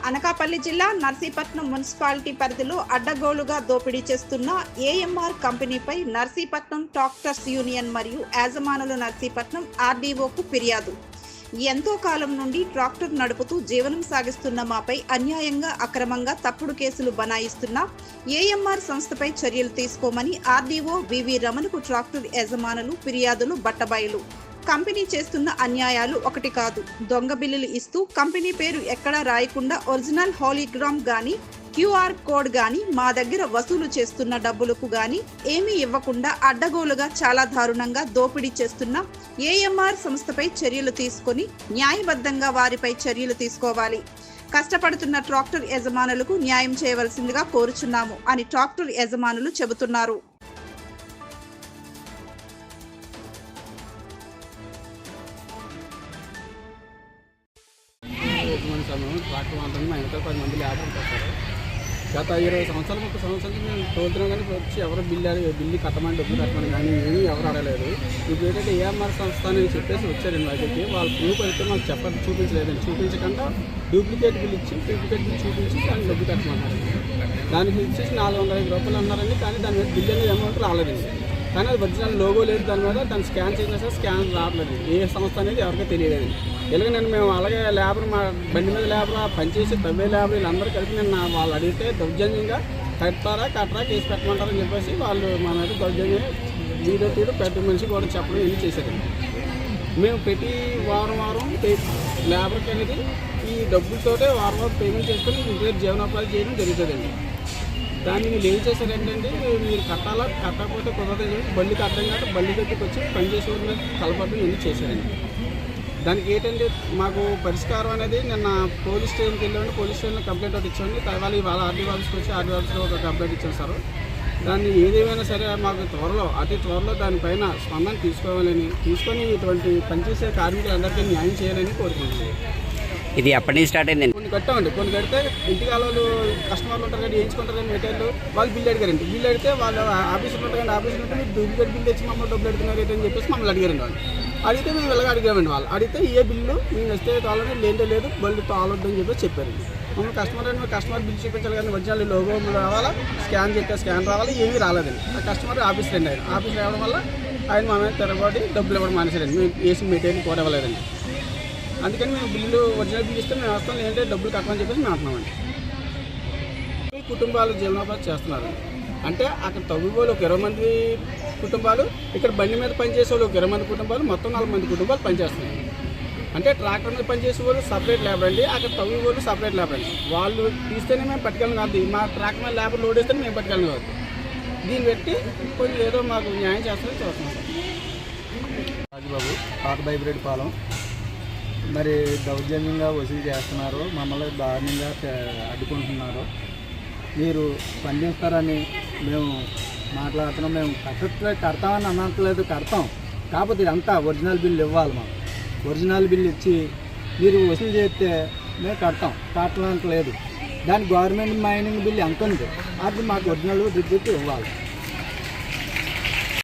అనకాపల్లి జిల్లా నర్సీపట్నం మున్సిపాలిటీ పరిధిలో అడ్డగోలుగా దోపిడీ చేస్తున్న ఏఎంఆర్ కంపెనీపై నర్సీపట్నం ట్రాక్టర్స్ యూనియన్ మరియు యాజమానుల నర్సీపట్నం ఆర్డీఓకు ఫిర్యాదు. ఎంతో కాలం నుండి ట్రాక్టర్ నడుపుతూ జీవనం సాగిస్తున్న మాపై అన్యాయంగా అక్రమంగా తప్పుడు కేసులు బనాయిస్తున్న ఏఎంఆర్ సంస్థపై చర్యలు తీసుకోమని ఆర్డీఓ వివి రమణకు ట్రాక్టర్ యజమానులు ఫిర్యాదులు బట్టబయలు. కంపెనీ చేస్తున్న అన్యాయాలు ఒకటి కాదు. దొంగ బిల్లులు ఇస్తూ కంపెనీ పేరు ఎక్కడా రాయకుండా ఒరిజినల్ హాలీగ్రామ్ గానీ క్యూఆర్ కోడ్ గానీ మా దగ్గర వసూలు చేస్తున్న డబ్బులకు గానీ ఏమీ ఇవ్వకుండా అడ్డగోలుగా చాలా దారుణంగా దోపిడీ చేస్తున్న ఏఎంఆర్ సంస్థపై చర్యలు తీసుకొని న్యాయబద్ధంగా వారిపై చర్యలు తీసుకోవాలి. కష్టపడుతున్న ట్రాక్టర్ యజమానులకు న్యాయం చేయవలసిందిగా కోరుచున్నాము అని ట్రాక్టర్ యజమానులు చెబుతున్నారు. ట్రాక్టర్ మాత్రమే మా వెనకాల 10 మంది లేబర్ ఉంటారు. గత 20 సంవత్సరాలు 30 సంవత్సరాలు మేము తోలుతున్నాం, కానీ వచ్చి ఎవరు బిల్లు కట్టమని డబ్బులు కట్టమని కానీ ఏమీ ఎవరు అడగలేదు. ఇప్పుడు ఏంటంటే ఏఎంఆర్ సంస్థ అని చెప్పేసి వచ్చారండి. వాటికి వాళ్ళు ప్రూఫ్ అయితే మాకు చూపించలేదండి. చూపించకుండా డూప్లికేట్ బిల్ ఇచ్చి డూప్లికేట్ బిల్ చూపించి దాన్ని డబ్బు కట్టమన్నారు. దానికి ఇచ్చేసి 405 రూపాయలు అన్నారండి. కానీ దాని మీద బిల్ అనేది అమౌంట్ రాలేదండి. కానీ అది ఒరిజినల్ లోగో లేదు దాని మీద. దాన్ని స్కాన్ చేసినా సరే స్కాన్ రావట్లేదు. ఏ సంస్థ అనేది ఎవరికీ తెలియలేదు. ఇలాగ మేము అలాగే లేబర్ మా బండి మీద లేబర్ పనిచేసి తవ్వే లేబర్ వీళ్ళందరూ కలిపి నేను వాళ్ళు అడిగితే దౌర్జన్యంగా కట్టరా కేసు పెట్టమంటారని చెప్పేసి వాళ్ళు మా మీద దౌర్జన్యంగా వీడియో తీరు ప్రతి మనిషి కూడా చెప్పడం ఇవి చేశారండి. మేము ప్రతి వారం లేబర్కి అనేది ఈ డబ్బులతోటే వారం పేమెంట్ చేసుకొని ఇంటి జీవనోపాధి చేయడం జరుగుతుందండి. దాన్ని మీరు ఏం చేశారంటే మీరు కట్టకపోతే కుదరదు, బళ్ళకి అర్థం కాదు బల్లి దగ్గరికి వచ్చి పనిచేసే వాళ్ళ మీద కలపడం ఇవన్నీ చేశారండి. దానికి ఏంటంటే మాకు పరిష్కారం అనేది నిన్న పోలీస్ స్టేషన్కి వెళ్ళామండి. పోలీస్ స్టేషన్లో కంప్లైంట్ ఒకటి ఇచ్చామండి. తర్వాత ఇవాళ ఆర్డీ ఆఫీస్కి వచ్చి ఆర్డీ ఆఫీస్లో ఒక కంప్లైంట్ ఇచ్చాం సార్. దాన్ని ఏదేమైనా సరే మాకు అతి త్వరలో దానిపైన స్పందన తీసుకొని ఇటువంటి పనిచేసే కార్మికులందరికీ న్యాయం చేయాలని కోరుకుంటున్నాం. ఇది ఎప్పటి నుంచి స్టార్ట్ అయిందండి? కొన్ని కట్టామండి. కొన్ని కడితే ఇంటికి వాళ్ళు కస్టమర్లు ఉంటారు కానీ వేయించుకుంటారు కానీ మెటీరియల్ వాళ్ళు బిల్లు అడిగారండి. బిల్లు అడిగితే వాళ్ళు ఆఫీసులో ఉంటారు కానీ ఆఫీసులో ఉంటే మీరు డూప్లికేట్ బిల్లు తెచ్చి మమ్మల్ని డబ్బులు అడుగుతున్నారు అని చెప్పేసి మమ్మల్ని అడిగారండి. వాళ్ళు అడిగితే మేము ఇలాగ అడిగామండి. వాళ్ళు అడిగితే ఏ బిల్లు మేము వస్తే తాళని లేదు బళ్ళు తాళొద్దు అని చెప్పేసి చెప్పారండి. మమ్మల్ని కస్టమర్ బిల్లు చూపించాలి కానీ ఒరిజినల్ లోగో రావాలా, స్కాన్ రావాలి, ఏమీ రాలేదండి. ఆ కస్టమర్ ఆఫీస్ రండి. ఆయన ఆఫీస్ రావడం వల్ల ఆయన మా మీద తిరగబడి డబ్బులు ఇవ్వడం మానేసారండి. మేము వేసిన మెటీరియల్ కూడా ఇవ్వలేదండి. అందుకని మేము బిల్లు ఒరిజినల్ బిల్లు ఇస్తే మేము వస్తాం, లేదంటే డబ్బులు కట్టమని చెప్పేసి మేము అంటున్నామండి. ఈ కుటుంబాలు జీవనోపాధి చేస్తున్నారు. అంటే అక్కడ తవ్వి వాళ్ళు ఒక 20 మంది కుటుంబాలు, ఇక్కడ బండి మీద పనిచేసే వాళ్ళు ఒక 20 మంది కుటుంబాలు, మొత్తం 4 మంది కుటుంబాలు పనిచేస్తున్నారు. అంటే ట్రాక్టర్ మీద పనిచేసే వాళ్ళు సపరేట్ లేబర్ అండి, అక్కడ తవ్వి వాళ్ళు సపరేట్ లేబర్ అండి. వాళ్ళు తీస్తేనే మేము పట్టుకెళ్ళం కాదు, మా ట్రాక్టర్ మీద లేబర్ లోడ్ వేస్తేనే మేము పట్టుకెళ్ళం కాదు. దీన్ని బట్టి కొంచెం ఏదో మాకు న్యాయం చేస్తామని చూస్తున్నాం సార్. రాజుబాబు, పాత బైబ్రేడ్ పాలెం. మరి దౌర్జన్యంగా వసూలు చేస్తున్నారు, మమ్మల్ని దారుణంగా అడ్డుకుంటున్నారు. మీరు స్పందిస్తారని మేము మాట్లాడుతున్నాం. మేము కడతామని అనట్లేదు, కడతాం. కాకపోతే ఇదంతా ఒరిజినల్ బిల్లు ఇవ్వాలి. మాకు ఒరిజినల్ బిల్లు ఇచ్చి మీరు వసూలు చేస్తే మేము కట్టడానికి లేదు. దాని గవర్నమెంట్ మైనింగ్ బిల్లు ఎంత ఉంది అది మాకు ఒరిజినల్ రిజిట్ ఇవ్వాలి.